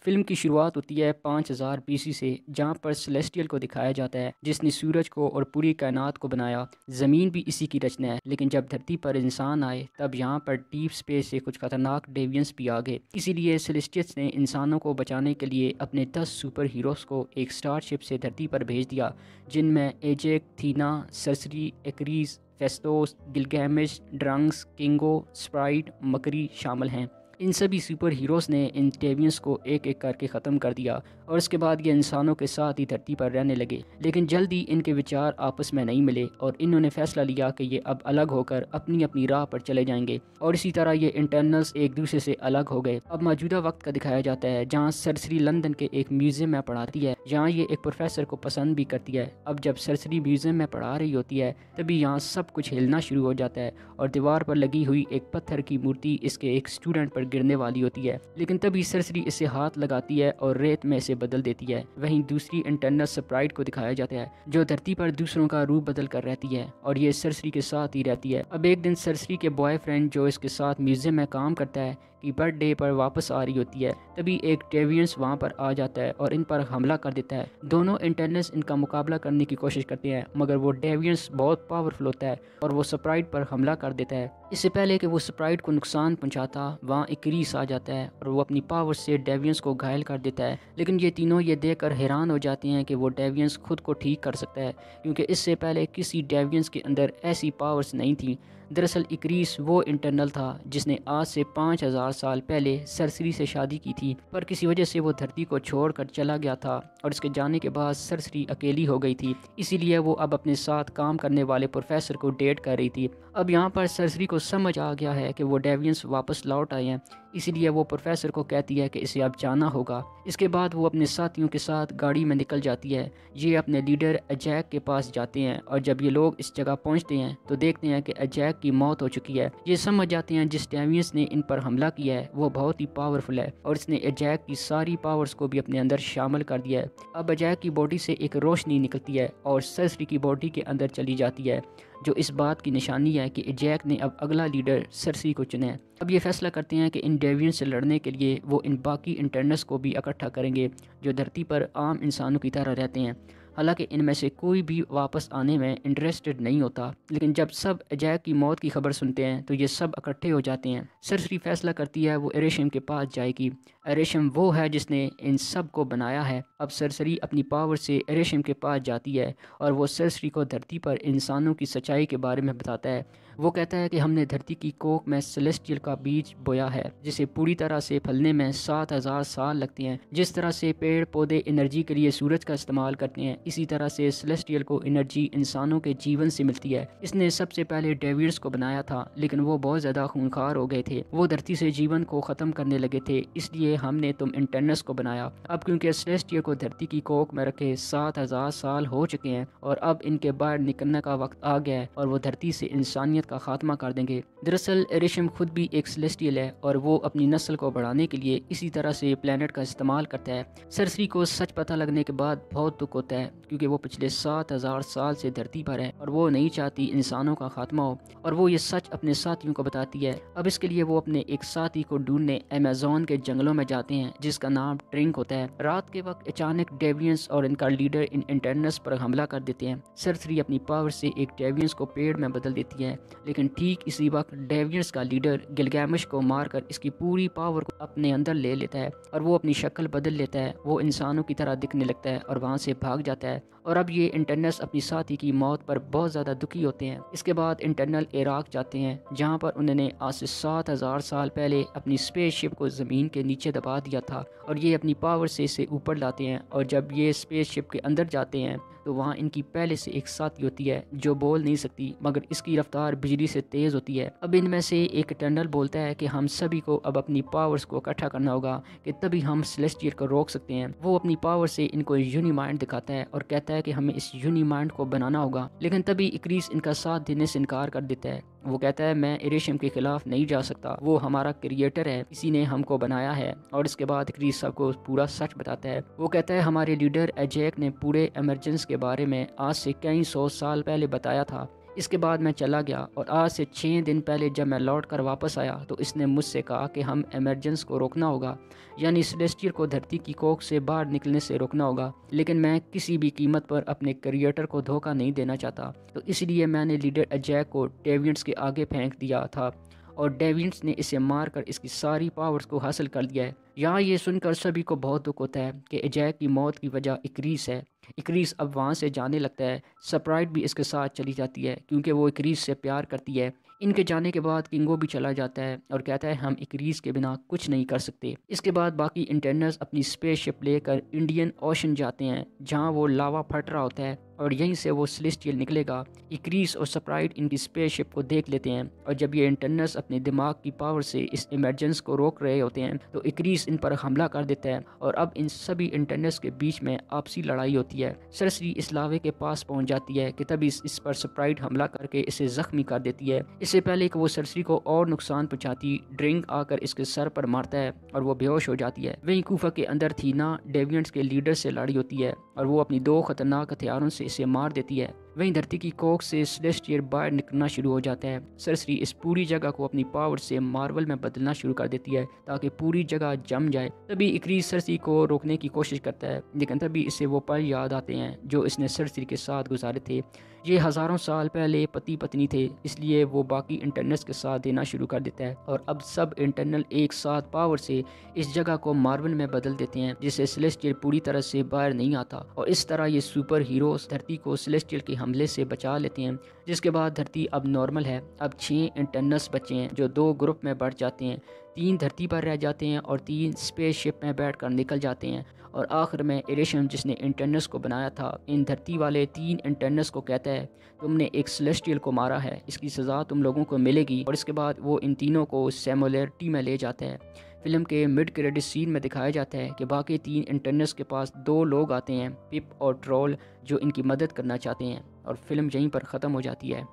Film की शुरुआत होती है 5000 बीसी से, जहाँ पर सेलेस्टियल को दिखाया जाता है जिसने सूरज को और पूरी कायनात को बनाया। ज़मीन भी इसी की रचना है, लेकिन जब धरती पर इंसान आए तब यहाँ पर डीप स्पेस से कुछ खतरनाक डेवियंस भी आ गए। इसीलिए सेलेस्टियल्स ने इंसानों को बचाने के लिए अपने 10 सुपर हीरोज़ को एक स्टारशिप से धरती पर भेज दिया, जिनमें एजेक, थीना, सरसरी, एक्रीज, फेस्टोस, गिलगैमेश, ड्रंक्स, किंगो, स्प्राइट, मकरी शामिल हैं। इन सभी सुपर हीरोज़ ने इन डेवियंस को एक एक करके ख़त्म कर दिया और उसके बाद ये इंसानों के साथ ही धरती पर रहने लगे। लेकिन जल्दी इनके विचार आपस में नहीं मिले और इन्होंने फैसला लिया कि ये अब अलग होकर अपनी अपनी राह पर चले जाएंगे और इसी तरह ये इंटरनल्स एक दूसरे से अलग हो गए। अब मौजूदा वक्त का दिखाया जाता है जहाँ सरसरी लंदन के एक म्यूज़ियम में पढ़ाती है, जहाँ ये एक प्रोफेसर को पसंद भी करती है। अब जब सरसरी म्यूज़ियम में पढ़ा रही होती है तभी यहाँ सब कुछ हिलना शुरू हो जाता है और दीवार पर लगी हुई एक पत्थर की मूर्ति इसके एक स्टूडेंट पर गिरने वाली होती है, लेकिन तभी सरसरी इसे हाथ लगाती है और रेत में इसे बदल देती है। वहीं दूसरी इंटरनल स्प्राइट को दिखाया जाता है जो धरती पर दूसरों का रूप बदल कर रहती है और ये सरसरी के साथ ही रहती है। अब एक दिन सरसरी के बॉयफ्रेंड जो इसके साथ म्यूजियम में काम करता है की बर्थडे पर वापस आ रही होती है, तभी एक डेवियंस वहाँ पर आ जाता है और इन पर हमला कर देता है। दोनों इंटरनल्स इनका मुकाबला करने की कोशिश करते हैं, मगर वो डेवियंस बहुत पावरफुल होता है और वो स्प्राइट पर हमला कर देता है। इससे पहले कि वो स्प्राइट को नुकसान पहुंचाता, वहाँ इक्रीस आ जाता है और वो अपनी पावर से डेवियंस को घायल कर देता है। लेकिन ये तीनों ये देखकर हैरान हो जाते हैं कि वो डेवियंस खुद को ठीक कर सकता है, क्योंकि इससे पहले किसी डेवियंस के अंदर ऐसी पावर्स नहीं थी। दरअसल इक्रीस वो इंटरनल था जिसने आज से 5000 साल पहले सरसरी से शादी की थी, पर किसी वजह से वो धरती को छोड़कर चला गया था और उसके जाने के बाद सरसरी अकेली हो गई थी। इसीलिए वो अब अपने साथ काम करने वाले प्रोफेसर को डेट कर रही थी। अब यहाँ पर सरसरी को समझ आ गया है कि वो डेवियंस वापस लौट आए हैं, इसीलिए वो प्रोफेसर को कहती है कि इसे अब जाना होगा। इसके बाद वो अपने साथियों के साथ गाड़ी में निकल जाती है। ये अपने लीडर अजैक के पास जाते हैं और जब ये लोग इस जगह पहुंचते हैं तो देखते हैं कि अजैक की मौत हो चुकी है। ये समझ जाते हैं जिस डेवियंस ने इन पर हमला किया है वो बहुत ही पावरफुल है और इसने अजैक की सारी पावर्स को भी अपने अंदर शामिल कर दिया है। अब अजैक की बॉडी से एक रोशनी निकलती है और सरसरी की बॉडी के अंदर चली जाती है, जो इस बात की निशानी है कि अजैक ने अब अगला लीडर सरसरी को चुना है। अब ये फैसला करते हैं कि इन डेवियंस से लड़ने के लिए वो इन बाकी इंटरनल्स को भी इकट्ठा करेंगे जो धरती पर आम इंसानों की तरह रहते हैं। हालांकि इनमें से कोई भी वापस आने में इंटरेस्टेड नहीं होता, लेकिन जब सब अजैक की मौत की खबर सुनते हैं तो ये सब इकट्ठे हो जाते हैं। सरसरी फैसला करती है वो एरेशम के पास जाएगी। एरेशम वो है जिसने इन सब को बनाया है। अब सरसरी अपनी पावर से एरेशम के पास जाती है और वो सरसरी को धरती पर इंसानों की सच्चाई के बारे में बताता है। वो कहता है कि हमने धरती की कोख में सेलेस्टियल का बीज बोया है, जिसे पूरी तरह से फलने में 7000 साल लगते हैं। जिस तरह से पेड़ पौधे एनर्जी के लिए सूरज का इस्तेमाल करते हैं, इसी तरह से सेलेस्टियल को एनर्जी इंसानों के जीवन से मिलती है। इसने सबसे पहले डेवियंस को बनाया था, लेकिन वो बहुत ज़्यादा खूंखार हो गए थे। वो धरती से जीवन को ख़त्म करने लगे थे, इसलिए हमने तुम इंटरनल्स को बनाया। अब क्योंकि सेलेस्टियल को धरती की कोख में रखे 7000 साल हो चुके हैं और अब इनके बाहर निकलने का वक्त आ गया है और वो धरती से इंसानियत का खात्मा कर देंगे। दरअसल एरेशम खुद भी एक सेलेस्टियल है और वो अपनी नस्ल को बढ़ाने के लिए इसी तरह से प्लेनेट का इस्तेमाल करता है। सरसरी को सच पता लगने के बाद बहुत दुख होता है, क्योंकि वो पिछले 7000 साल से धरती पर है और वो नहीं चाहती इंसानों का खात्मा हो, और वो ये सच अपने साथियों को बताती है। अब इसके लिए वो अपने एक साथी को ढूंढने अमेज़न के जंगलों में जाते हैं जिसका नाम ट्रिंक होता है। रात के वक्त अचानक डेवियंस और इनका लीडर इन इंटरनल्स पर हमला कर देते हैं। सरसरी अपनी पावर से एक डेवियंस को पेड़ में बदल देती है, लेकिन ठीक इसी वक्त डेवियंस का लीडर गिलगैमेश को मारकर इसकी पूरी पावर को अपने अंदर ले लेता है और वो अपनी शक्ल बदल लेता है। वो इंसानों की तरह दिखने लगता है और वहाँ से भाग जाता है। और अब ये इंटरनल्स अपनी साथी की मौत पर बहुत ज़्यादा दुखी होते हैं। इसके बाद इंटरनल इराक जाते हैं, जहाँ पर उन्होंने आज से 7000 साल पहले अपनी स्पेसशिप को ज़मीन के नीचे दबा दिया था और ये अपनी पावर से इसे ऊपर लाते हैं। और जब ये स्पेसशिप के अंदर जाते हैं तो वहाँ इनकी पहले से एक साथी होती है जो बोल नहीं सकती, मगर इसकी रफ्तार बिजली से तेज़ होती है। अब इनमें से एक टनल बोलता है कि हम सभी को अब अपनी पावर्स को इकट्ठा करना होगा कि तभी हम सेलेस्टियल को रोक सकते हैं। वो अपनी पावर से इनको यूनिमाइंड दिखाता है और कहता है कि हमें इस यूनिमाइंड को बनाना होगा, लेकिन तभी इक्रीस इनका साथ देने से इनकार कर देता है। वो कहता है मैं एरेशम के खिलाफ नहीं जा सकता, वो हमारा क्रिएटर है, इसी ने हमको बनाया है। और इसके बाद इक्रीस सबको पूरा सच बताता है। वो कहता है हमारे लीडर अजैक ने पूरे एमरजेंस के बारे में आज से कई 100 साल पहले बताया था। इसके बाद मैं चला गया और आज से 6 दिन पहले जब मैं लौट कर वापस आया तो इसने मुझसे कहा कि हम एमरजेंस को रोकना होगा, यानी सेलेस्टियल को धरती की कोख से बाहर निकलने से रोकना होगा। लेकिन मैं किसी भी कीमत पर अपने क्रिएटर को धोखा नहीं देना चाहता, तो इसलिए मैंने लीडर अजैक को डेविएंट्स के आगे फेंक दिया था और डेविएंट्स ने इसे मारकर इसकी सारी पावर्स को हासिल कर लिया है। यहाँ ये सुनकर सभी को बहुत दुख होता है कि अजैक की मौत की वजह इक्रीस है। इक्रीस अब वहाँ से जाने लगता है। स्प्राइट भी इसके साथ चली जाती है क्योंकि वो इक्रीस से प्यार करती है। इनके जाने के बाद किंगो भी चला जाता है और कहता है हम इक्रीस के बिना कुछ नहीं कर सकते। इसके बाद बाकी इंटरनल्स अपनी स्पेसशिप लेकर इंडियन ओशन जाते हैं जहाँ वो लावा फट रहा होता है और यहीं से वो सेलेस्टियल निकलेगा। इक्रीस और स्प्राइट इनकी स्पेसशिप को देख लेते हैं और जब ये इंटरनल्स अपने दिमाग की पावर से इस इमरजेंस को रोक रहे होते हैं तो इक्रीस इन पर हमला कर देता है और अब इन सभी इंटरनल्स के बीच में आपसी लड़ाई होती है। सरसरी इस लावे के पास पहुंच जाती है कि तभी इस पर स्प्राइट हमला करके इसे जख्मी कर देती है। इससे पहले कि वो सरसरी को और नुकसान पहुंचाती, ड्रिंक आकर इसके सर पर मारता है और वो बेहोश हो जाती है। वहीं कूफा के अंदर थीना डेविएंट्स के लीडर से लड़ी होती है और वो अपनी 2 खतरनाक हथियारों से इसे मार देती है। वहीं धरती की कोख से सेलेस्टियल बाहर निकलना शुरू हो जाता है। सरसरी इस पूरी जगह को अपनी पावर से मार्वल में बदलना शुरू कर देती है ताकि पूरी जगह जम जाए। तभी इक्रीस सरसरी को रोकने की कोशिश करता है, लेकिन तभी इसे वो पल याद आते हैं जो इसने सरसरी के साथ गुजारे थे। ये हज़ारों साल पहले पति पत्नी थे, इसलिए वो बाकी इंटरनल्स के साथ देना शुरू कर देता है और अब सब इंटरनल एक साथ पावर से इस जगह को मार्वल में बदल देते हैं जिससे सेलेस्टियल पूरी तरह से बाहर नहीं आता और इस तरह ये सुपर हीरोज धरती को सेलेस्टियल के हमले से बचा लेते हैं। जिसके बाद धरती अब नॉर्मल है। अब 6 इंटरनल्स बचे हैं जो 2 ग्रुप में बढ़ जाते हैं। 3 धरती पर रह जाते हैं और 3 स्पेसशिप में बैठकर निकल जाते हैं और आखिर में इरेशम जिसने इंटरनल्स को बनाया था इन धरती वाले 3 इंटरनल्स को कहता है तुमने एक सेलेस्टियल को मारा है, इसकी सज़ा तुम लोगों को मिलेगी। और इसके बाद वो इन तीनों को सिमुलैरिटी में ले जाता है। फिल्म के मिड क्रेडिट सीन में दिखाया जाता है कि बाकी 3 इंटरनल्स के पास 2 लोग आते हैं, पिप और ट्रोल, जो इनकी मदद करना चाहते हैं और फिल्म यहीं पर ख़त्म हो जाती है।